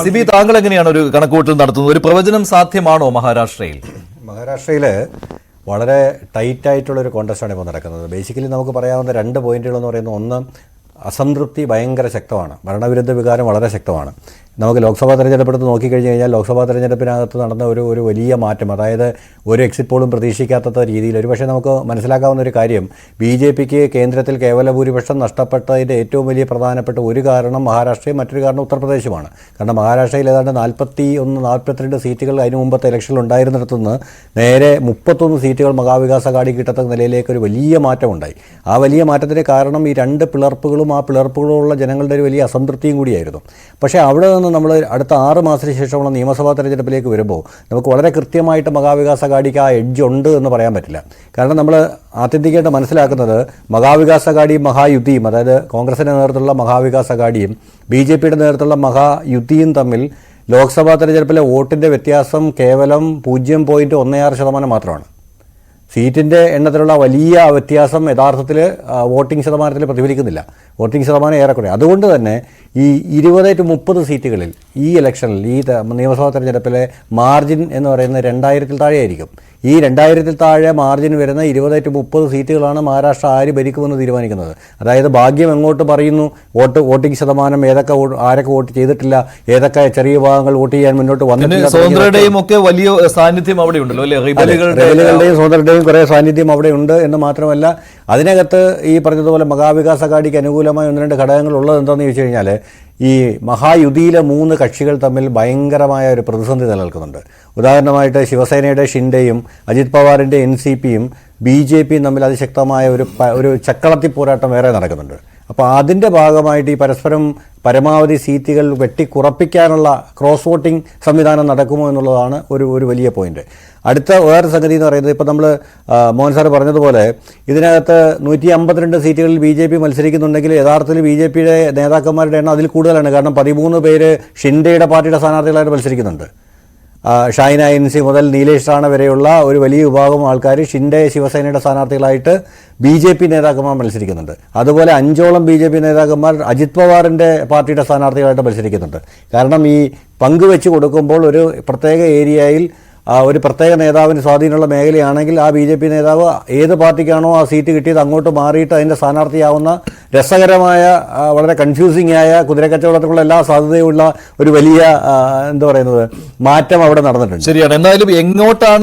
സിബി, താങ്കൾ എങ്ങനെയാണ് ഒരു കണക്കുകൂട്ടൽ നടത്തുന്നത്? ഒരു പ്രവചനം സാധ്യമാണോ മഹാരാഷ്ട്രയിൽ? മഹാരാഷ്ട്രയിൽ വളരെ ടൈറ്റായിട്ടുള്ളൊരു കോൺടെസ്റ്റാണ് ഇപ്പോൾ നടക്കുന്നത്. ബേസിക്കലി നമുക്ക് പറയാവുന്ന 2 പോയിന്റുകളെന്ന് പറയുന്നത്, ഒന്ന്, അസംതൃപ്തി ഭയങ്കര ശക്തമാണ്, ഭരണവിരുദ്ധ വികാരം വളരെ ശക്തമാണ്. നമുക്ക് ലോക്സഭാ തെരഞ്ഞെടുപ്പെടുത്ത് നോക്കിക്കഴിഞ്ഞ് കഴിഞ്ഞാൽ ലോക്സഭാ തെരഞ്ഞെടുപ്പിനകത്ത് നടന്ന ഒരു വലിയ മാറ്റം, അതായത് ഒരു എക്സിറ്റ് പോളും പ്രതീക്ഷിക്കാത്ത രീതിയിൽ ഒരുപക്ഷെ നമുക്ക് മനസ്സിലാക്കാവുന്ന ഒരു കാര്യം, ബി.ജെ.പിക്ക് കേന്ദ്രത്തിൽ കേവല ഭൂരിപക്ഷം നഷ്ടപ്പെട്ടതിൻ്റെ ഏറ്റവും വലിയ പ്രധാനപ്പെട്ട ഒരു കാരണം മഹാരാഷ്ട്രയും മറ്റൊരു കാരണം ഉത്തർപ്രദേശുമാണ്. കാരണം മഹാരാഷ്ട്രയിൽ ഏതാണ്ട് 41-42 സീറ്റുകൾ അതിന് മുമ്പത്തെ ഇലക്ഷനിൽ ഉണ്ടായിരുന്നിടത്തുനിന്ന് നേരെ 31 സീറ്റുകൾ മഹാവികാസ് അഘാടി കിട്ടത്തക്ക നിലയിലേക്ക് ഒരു വലിയ മാറ്റമുണ്ടായി. ആ വലിയ മാറ്റത്തിന് കാരണം ഈ 2 പിളർപ്പുകളും ആ പിളർപ്പുകളുള്ള ജനങ്ങളുടെ ഒരു വലിയ അസംതൃപ്തിയും കൂടിയായിരുന്നു. പക്ഷേ അവിടെ നമ്മൾ അടുത്ത 6 മാസത്തിന് ശേഷമുള്ള നിയമസഭാ തെരഞ്ഞെടുപ്പിലേക്ക് വരുമ്പോൾ നമുക്ക് വളരെ കൃത്യമായിട്ട് മഹാവികാസ് അഘാടിക്ക് ആ എഡ്ജ് ഉണ്ട് എന്ന് പറയാൻ പറ്റില്ല. കാരണം നമ്മൾ ആത്യന്തികമായിട്ട് മനസ്സിലാക്കുന്നത്, മഹാവികാസ് അഘാടിയും മഹായുതിയും, അതായത് കോൺഗ്രസിൻ്റെ നേതൃത്വത്തിലുള്ള മഹാവികാസ് അഘാടിയും ബി.ജെ.പിയുടെ നേതൃത്വത്തിലുള്ള മഹായുതിയും തമ്മിൽ ലോക്സഭാ തെരഞ്ഞെടുപ്പിലെ വോട്ടിൻ്റെ വ്യത്യാസം കേവലം 0.16% മാത്രമാണ്. സീറ്റിൻ്റെ എണ്ണത്തിലുള്ള വലിയ വ്യത്യാസം യഥാർത്ഥത്തിൽ വോട്ടിംഗ് ശതമാനത്തിൽ പ്രതിഫലിക്കുന്നില്ല. വോട്ടിംഗ് ശതമാനം ഏറെക്കുറെ. അതുകൊണ്ട് തന്നെ ഈ 20-30 സീറ്റുകളിൽ ഈ ഇലക്ഷനിൽ, ഈ നിയമസഭാ തെരഞ്ഞെടുപ്പിലെ മാർജിൻ എന്ന് പറയുന്നത് 2000-ൽ താഴെയായിരിക്കും. ഈ 2000-ൽ താഴെ മാർജിൻ വരുന്ന 20-30 സീറ്റുകളാണ് മഹാരാഷ്ട്ര ആര് ഭരിക്കുമെന്ന് തീരുമാനിക്കുന്നത്. അതായത് ഭാഗ്യം എങ്ങോട്ട് പറയുന്നു, വോട്ടിംഗ് ശതമാനം, ആരൊക്കെ വോട്ട് ചെയ്തിട്ടില്ല, ഏതൊക്കെ ചെറിയ ഭാഗങ്ങൾ വോട്ട് ചെയ്യാൻ മുന്നോട്ട് വന്നിട്ടില്ല, സ്വതന്ത്രരുടെയും ഒക്കെ വലിയ സാന്നിധ്യം അവിടെ ഉണ്ടല്ലോ അല്ലേ? റിബലുകളുടെയും സ്വതന്ത്രരുടെയും കുറേ സാന്നിധ്യം അവിടെ ഉണ്ട് എന്ന് മാത്രമല്ല, അതിനകത്ത് ഈ പറഞ്ഞതുപോലെ മഹാവികാസ് അഘാടിക്ക് അനുകൂലമായ 1-2 ഘടകങ്ങൾ ഉള്ളത് എന്താണെന്ന് ചോദിച്ചു കഴിഞ്ഞാൽ, ഈ മഹായുതിയിലെ 3 കക്ഷികൾ തമ്മിൽ ഭയങ്കരമായ ഒരു പ്രതിസന്ധി നിലനിൽക്കുന്നുണ്ട്. ഉദാഹരണമായിട്ട് ശിവസേനയുടെ ഷിൻഡെയും അജിത് പവാറിൻ്റെ എൻ.സി.പിയും ബി.ജെ.പിയും തമ്മിൽ അതിശക്തമായ ഒരു ചക്കളത്തി പോരാട്ടം വേറെ നടക്കുന്നുണ്ട്. അപ്പോൾ അതിൻ്റെ ഭാഗമായിട്ട് ഈ പരസ്പരം പരമാവധി സീറ്റുകൾ വെട്ടിക്കുറപ്പിക്കാനുള്ള ക്രോസ് വോട്ടിംഗ് സംവിധാനം നടക്കുമോ എന്നുള്ളതാണ് ഒരു വലിയ പോയിന്റ്. അടുത്ത വേറെ സംഗതി എന്ന് പറയുന്നത്, ഇപ്പോൾ നമ്മൾ മോഹൻ സാർ പറഞ്ഞതുപോലെ ഇതിനകത്ത് 152 സീറ്റുകളിൽ ബി.ജെ.പി മത്സരിക്കുന്നുണ്ടെങ്കിൽ യഥാർത്ഥത്തിൽ ബി.ജെ.പിയുടെ നേതാക്കന്മാരുടെ എണ്ണം അതിൽ കൂടുതലാണ്. കാരണം 13 പേര് ഷിൻഡെയുടെ പാർട്ടിയുടെ സ്ഥാനാർത്ഥികളായിട്ട് മത്സരിക്കുന്നുണ്ട്. ഷൈന എൻ.സി മുതൽ നീലേഷ് റാണ വരെയുള്ള ഒരു വലിയ വിഭാഗം ആൾക്കാർ ഷിൻഡെ ശിവസേനയുടെ സ്ഥാനാർത്ഥികളായിട്ട് ബി.ജെ.പി നേതാക്കന്മാർ മത്സരിക്കുന്നുണ്ട്. അതുപോലെ 5ഓളം ബി.ജെ.പി നേതാക്കന്മാർ അജിത് പവാറിൻ്റെ പാർട്ടിയുടെ സ്ഥാനാർത്ഥികളായിട്ട് മത്സരിക്കുന്നുണ്ട്. കാരണം ഈ പങ്കുവെച്ച് കൊടുക്കുമ്പോൾ ഒരു പ്രത്യേക ഏരിയയിൽ ഒരു പ്രത്യേക നേതാവിന് സ്വാധീനമുള്ള മേഖലയാണെങ്കിൽ ആ ബി.ജെ.പി നേതാവ് ഏത് പാർട്ടിക്കാണോ ആ സീറ്റ് കിട്ടിയത് അങ്ങോട്ട് മാറിയിട്ട് അതിൻ്റെ സ്ഥാനാർത്ഥിയാവുന്ന രസകരമായ, വളരെ കൺഫ്യൂസിംഗ് ആയ, കുതിരക്കച്ചവടത്തിലുള്ള എല്ലാ സാധ്യതയുള്ള ഒരു വലിയ മാറ്റം അവിടെ നടന്നിട്ടുണ്ട്. ശരിയാണ്. എന്തായാലും എങ്ങോട്ടാണ്